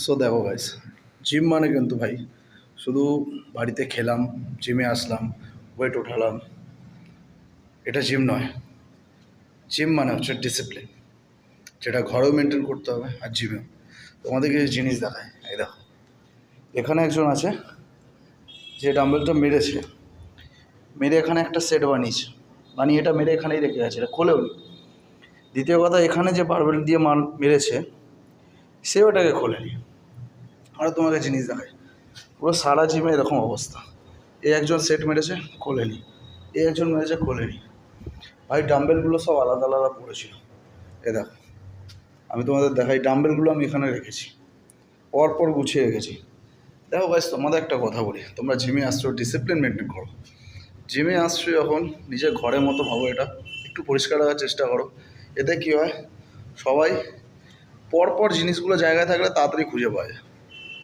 So দেখো guys, gym মানে কিন্তু ভাই শুধু বাড়িতে খেলাম, জিমে আসলাম, ওয়েট উঠালাম, এটা জিম নয়। জিম মানে হচ্ছে ডিসিপ্লিন, যেটা ঘরেও মেনটেন করতে হবে আর জিমেও। তোমাদেরকে যে জিনিস দেখায়, এই দেখো, এখানে একজন আছে যে ডাম্বেলটা মেরেছে, মেরে এখানে একটা সেট বানিয়েছে, বানিয়ে এটা মেরে এখানেই রেখে গেছে, এটা খোলেও নি। দ্বিতীয় কথা, এখানে যে বারবেল দিয়ে মেরেছে সে ওটাকে খোলেনি। আর তোমাকে জিনিস দেখায়, পুরো সারা জিমে এরকম অবস্থা। এ একজন সেট মেরেছে, খোলেনি, এ একজন মেরেছে, খোলেনি। ভাই ডাম্বেলগুলো সব আলাদা আলাদা পড়েছিল। এ দেখো, আমি তোমাদের দেখাই, ডাম্বেলগুলো আমি এখানে রেখেছি, পর গুছিয়ে রেখেছি। দেখো ভাই, তোমাদের একটা কথা বলি, তোমরা জিমে আসছো, ডিসিপ্লিন মেনটেন করো। জিমে আসছো যখন, নিজের ঘরের মতো ভাবো, এটা একটু পরিষ্কার রাখার চেষ্টা করো। এতে কী হয়, সবাই পরপর জিনিসগুলো জায়গায় থাকলে তাড়াতাড়ি খুঁজে পাওয়া যায়।